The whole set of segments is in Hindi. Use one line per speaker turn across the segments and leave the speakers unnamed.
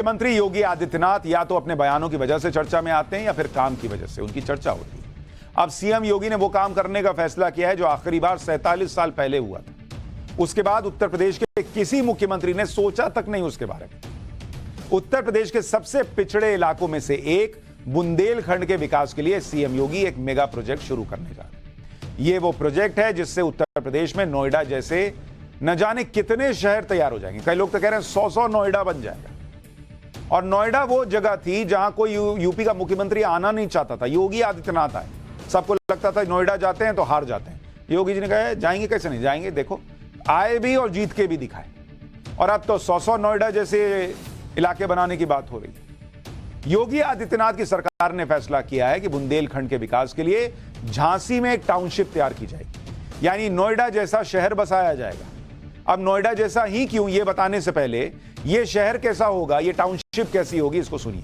मुख्यमंत्री योगी आदित्यनाथ या तो अपने बयानों की वजह से चर्चा में आते हैं या फिर काम की वजह से उनकी चर्चा होती है। अब सीएम योगी ने वो काम करने का फैसला किया है जो आखिरी बार 47 साल पहले हुआ था। उसके बाद उत्तर प्रदेश के किसी मुख्यमंत्री ने सोचा तक नहीं उसके बारे में। उत्तर प्रदेश के सबसे पिछड़े इलाकों में से एक बुंदेलखंड के विकास के लिए सीएम योगी एक मेगा प्रोजेक्ट शुरू करने जा रहे हैं। ये वो प्रोजेक्ट है जिससे उत्तर प्रदेश में नोएडा जैसे न जाने कितने शहर तैयार हो जाएंगे। कई लोग तो कह रहे हैं 100 नोएडा बन जाएगा। और नोएडा वो जगह थी जहां कोई यूपी का मुख्यमंत्री आना नहीं चाहता था। योगी आदित्यनाथ आए, सबको लगता था नोएडा जाते हैं तो हार जाते हैं। योगी जी ने कहा जाएंगे कैसे नहीं जाएंगे, देखो आए भी और जीत के भी दिखाए। और अब तो 100 नोएडा जैसे इलाके बनाने की बात हो रही है। योगी आदित्यनाथ की सरकार ने फैसला किया है कि बुंदेलखंड के विकास के लिए झांसी में एक टाउनशिप तैयार की जाएगी, यानी नोएडा जैसा शहर बसाया जाएगा। अब नोएडा जैसा ही क्यों, ये बताने से पहले ये शहर कैसा होगा, ये टाउनशिप कैसी होगी, इसको सुनिए।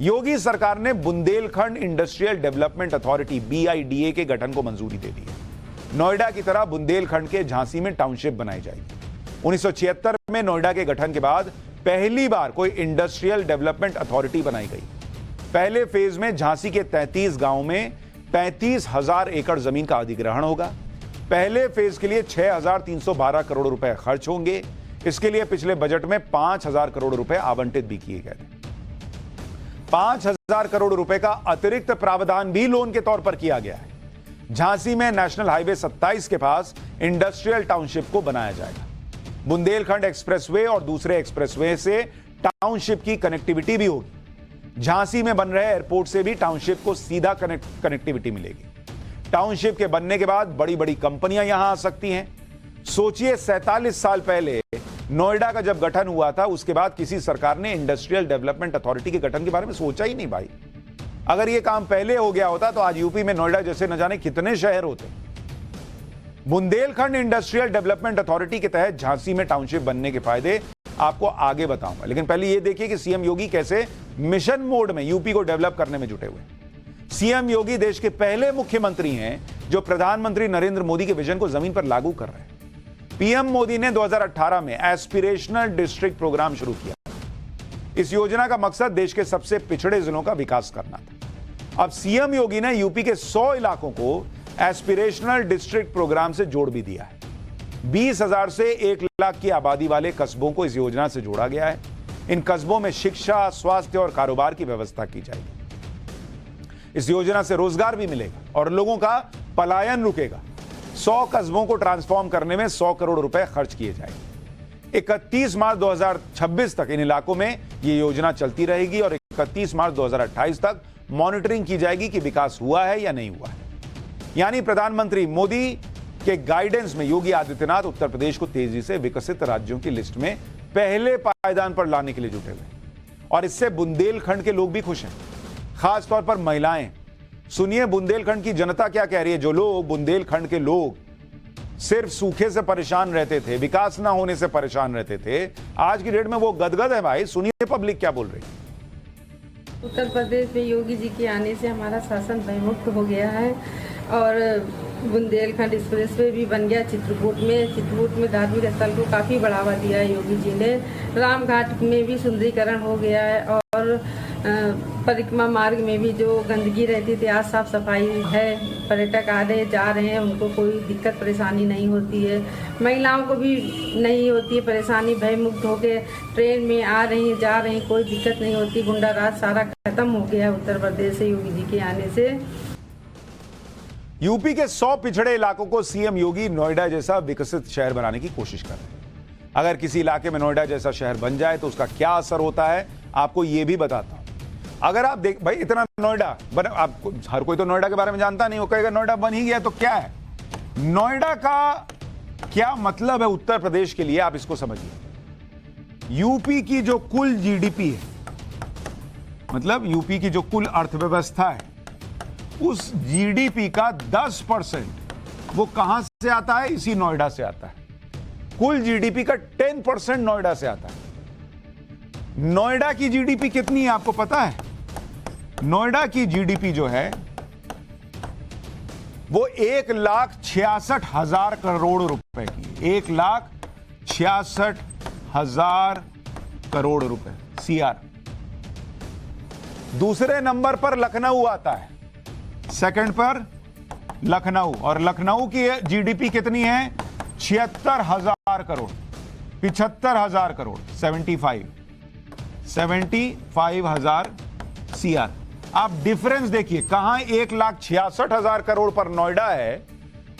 योगी सरकार ने Bundelkhand industrial development authority BIDA के गठन को मंजूरी दे दी है। नोएडा की तरह बुंदेलखंड के झांसी में टाउनशिप बनाई जाएगी। 1976 में नोएडा के गठन के बाद पहली बार कोई इंडस्ट्रियल डेवलपमेंट अथॉरिटी बनाई गई। पहले फेज में झांसी के 33 गांवों में 35,000 एकड़ जमीन का अधिग्रहण होगा। पहले फेज के लिए 6,312 करोड़ रुपए खर्च होंगे। इसके लिए पिछले बजट में 5,000 करोड़ रुपए आवंटित भी किए गए थे। 5,000 करोड़ रुपए का अतिरिक्त प्रावधान भी लोन के तौर पर किया गया है। झांसी में नेशनल हाईवे 27 के पास इंडस्ट्रियल टाउनशिप को बनाया जाएगा। बुंदेलखंड एक्सप्रेसवे और दूसरे एक्सप्रेसवे से टाउनशिप की कनेक्टिविटी भी होगी। झांसी में बन रहे एयरपोर्ट से भी टाउनशिप को सीधा कनेक्टिविटी मिलेगी। टाउनशिप के बनने के बाद बड़ी बड़ी कंपनियां यहां आ सकती हैं। सोचिए 47 साल पहले नोएडा का जब गठन हुआ था, उसके बाद किसी सरकार ने इंडस्ट्रियल डेवलपमेंट अथॉरिटी के गठन के बारे में सोचा ही नहीं भाई। अगर यह काम पहले हो गया होता तो आज यूपी में नोएडा जैसे न जाने कितने शहर होते। बुंदेलखंड इंडस्ट्रियल डेवलपमेंट अथॉरिटी के तहत झांसी में टाउनशिप बनने के फायदे आपको आगे बताऊंगा, लेकिन पहले यह देखिए कि सीएम योगी कैसे मिशन मोड में यूपी को डेवलप करने में जुटे हुए। सीएम योगी देश के पहले मुख्यमंत्री हैं जो प्रधानमंत्री नरेंद्र मोदी के विजन को जमीन पर लागू कर रहे हैं। पीएम मोदी ने 2018 में एस्पिरेशनल डिस्ट्रिक्ट प्रोग्राम शुरू किया। इस योजना का मकसद देश के सबसे पिछड़े जिलों का विकास करना था। अब सीएम योगी ने यूपी के 100 इलाकों को एस्पिरेशनल डिस्ट्रिक्ट प्रोग्राम से जोड़ भी दिया है। 20,000 से 1 लाख की आबादी वाले कस्बों को इस योजना से जोड़ा गया है। इन कस्बों में शिक्षा, स्वास्थ्य और कारोबार की व्यवस्था की जाएगी। इस योजना से रोजगार भी मिलेगा और लोगों का पलायन रुकेगा। 100 कस्बों को ट्रांसफॉर्म करने में 100 करोड़ रुपए खर्च किए जाएंगे। 31 मार्च 2026 तक इन इलाकों में यह योजना चलती रहेगी और 31 मार्च 2028 तक मॉनिटरिंग की जाएगी कि विकास हुआ है या नहीं हुआ है। यानी प्रधानमंत्री मोदी के गाइडेंस में योगी आदित्यनाथ उत्तर प्रदेश को तेजी से विकसित राज्यों की लिस्ट में पहले पायदान पर लाने के लिए जुटे हुए। और इससे बुंदेलखंड के लोग भी खुश हैं, खासतौर पर महिलाएं। सुनिए बुंदेलखंड की जनता क्या कह रही है। जो लोग, बुंदेलखंड के लोग सिर्फ सूखे से परेशान रहते थे, विकास ना होने से परेशान रहते थे, आज की डेट में वो गदगद है भाई। सुनिए पब्लिक क्या बोल रही है।
उत्तर प्रदेश में योगी जी के आने से हमारा शासन भयमुक्त हो गया है और बुंदेलखंड एक्सप्रेसवे भी बन गया। चित्रकूट में धार्मिक स्थल को काफ़ी बढ़ावा दिया है योगी जी ने। रामघाट में भी सुंदरीकरण हो गया है और परिक्रमा मार्ग में भी जो गंदगी रहती थी आज साफ सफाई है। पर्यटक आ रहे जा रहे हैं, उनको कोई दिक्कत परेशानी नहीं होती है। महिलाओं को भी नहीं होती है परेशानी, भयमुक्त होकर ट्रेन में आ रही जा रही, कोई दिक्कत नहीं होती। गुंडाराज सारा खत्म हो गया उत्तर प्रदेश से योगी जी के आने से।
यूपी के 100 पिछड़े इलाकों को सीएम योगी नोएडा जैसा विकसित शहर बनाने की कोशिश कर रहे हैं। अगर किसी इलाके में नोएडा जैसा शहर बन जाए तो उसका क्या असर होता है आपको यह भी बताता हूं। अगर आप देख भाई, इतना नोएडा बन, आपको हर कोई तो नोएडा के बारे में जानता नहीं। वो कहेगा नोएडा बन ही गया तो क्या है। नोएडा का क्या मतलब है उत्तर प्रदेश के लिए, आप इसको समझिए। यूपी की जो कुल जीडीपी है, मतलब यूपी की जो कुल अर्थव्यवस्था है, उस जीडीपी का 10% वो कहां से आता है, इसी नोएडा से आता है। कुल जीडीपी का 10% नोएडा से आता है। नोएडा की जीडीपी कितनी है आपको पता है? नोएडा की जीडीपी जो है वो 1,66,000 करोड़ रुपए की, 1,66,000 करोड़ रुपए। सीआर। दूसरे नंबर पर लखनऊ आता है, सेकंड पर लखनऊ, और लखनऊ की जीडीपी कितनी है? 76,000 करोड़, 75,000 करोड़, 75,000 सीआर। आप डिफरेंस देखिए, कहां 1,66,000 करोड़ पर नोएडा है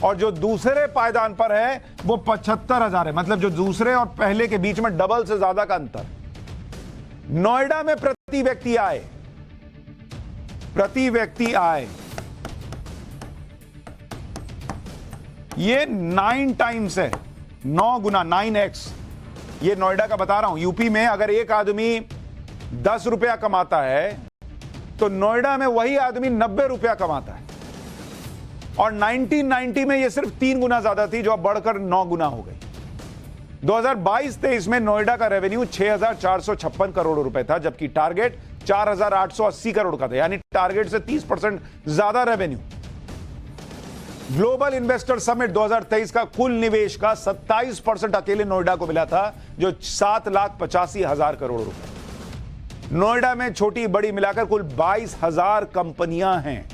और जो दूसरे पायदान पर है वो 75,000 है। मतलब जो दूसरे और पहले के बीच में डबल से ज्यादा का अंतर। नोएडा में प्रति व्यक्ति आय ये 9 टाइम्स है, 9 गुना, 9x। ये नोएडा का बता रहा हूं। यूपी में अगर एक आदमी 10 रुपया कमाता है तो नोएडा में वही आदमी 90 रुपया कमाता है। और 1990 में ये सिर्फ 3 गुना ज्यादा थी, जो अब बढ़कर 9 गुना हो गई। 2022-23 में नोएडा का रेवेन्यू 6,456 करोड़ रुपए था, जबकि टारगेट 4,880 करोड़ का था, यानी टारगेट से 30% ज्यादा रेवेन्यू। ग्लोबल इन्वेस्टर समिट 2023 का कुल निवेश का 27% अकेले नोएडा को मिला था, जो 7,85,000 करोड़ रुपए। नोएडा में छोटी बड़ी मिलाकर कुल 22,000 कंपनियां हैं।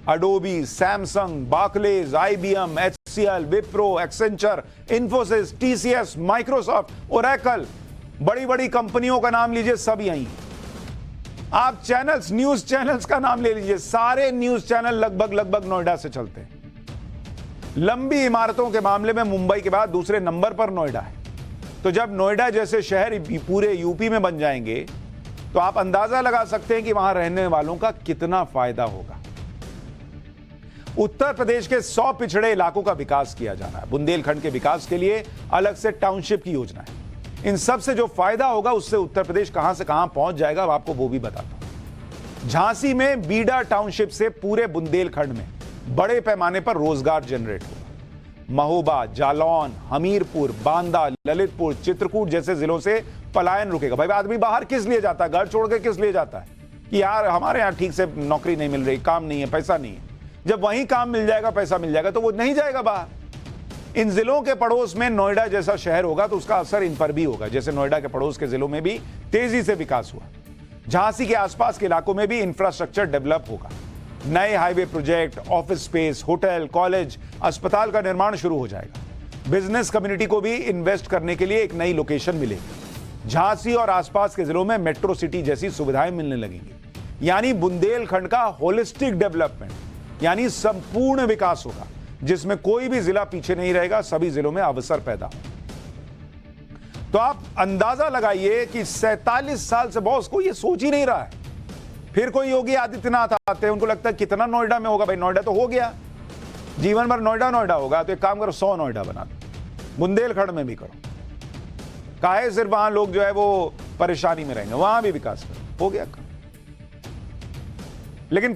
Adobe, Samsung, Barclays, IBM, HCL, Wipro, Accenture, Infosys, TCS, Microsoft, Oracle, बड़ी बड़ी कंपनियों का नाम लीजिए, सब यहीं। आप चैनल्स, न्यूज चैनल्स का नाम ले लीजिए, सारे न्यूज चैनल लगभग नोएडा से चलते हैं। लंबी इमारतों के मामले में मुंबई के बाद दूसरे नंबर पर नोएडा है। तो जब नोएडा जैसे शहर पूरे यूपी में बन जाएंगे तो आप अंदाजा लगा सकते हैं कि वहां रहने वालों का कितना फायदा होगा। उत्तर प्रदेश के 100 पिछड़े इलाकों का विकास किया जा रहा है। बुंदेलखंड के विकास के लिए अलग से टाउनशिप की योजना है। इन सब से जो फायदा होगा उससे उत्तर प्रदेश कहां से कहां पहुंच जाएगा, अब आपको वो भी बताता हूं। झांसी में बीडा टाउनशिप से पूरे बुंदेलखंड में बड़े पैमाने पर रोजगार जनरेट होगा। महोबा, जालौन, हमीरपुर, बांदा, ललितपुर, चित्रकूट जैसे जिलों से पलायन रुकेगा। भाई आदमी बाहर किस लिए जाता है? घर छोड़ के किस लिए जाता है? कि यार हमारे यहां ठीक से नौकरी नहीं मिल रही, काम नहीं है, पैसा नहीं है। जब वहीं काम मिल जाएगा, पैसा मिल जाएगा, तो वो नहीं जाएगा बाहर। इन जिलों के पड़ोस में नोएडा जैसा शहर होगा तो उसका असर इन पर भी होगा। जैसे नोएडा के पड़ोस के जिलों में भी तेजी से विकास हुआ, झांसी के आसपास के इलाकों में भी इंफ्रास्ट्रक्चर डेवलप होगा। नए highway project, office space, hotel, college, अस्पताल का निर्माण शुरू हो जाएगा। बिजनेस कम्युनिटी को भी इन्वेस्ट करने के लिए एक नई लोकेशन मिलेगी। झांसी और आसपास के जिलों में मेट्रो सिटी जैसी सुविधाएं मिलने लगेंगी। यानी बुंदेलखंड का होलिस्टिक डेवलपमेंट, यानी संपूर्ण विकास होगा, जिसमें कोई भी जिला पीछे नहीं रहेगा, सभी जिलों में अवसर पैदा हो। तो आप अंदाजा लगाइए कि 47 साल से बॉस को ये सोच ही नहीं रहा है। फिर कोई योगी आदित्यनाथ आते हैं, उनको लगता है कितना नोएडा में होगा। भाई नोएडा तो हो गया, जीवन भर नोएडा होगा। तो एक काम करो, 100 नोएडा बना दो, बुंदेलखंड में भी करो। काहे सिर्फ वहां लोग जो है वो परेशानी में रहेंगे, वहां भी विकास करो, हो गया। लेकिन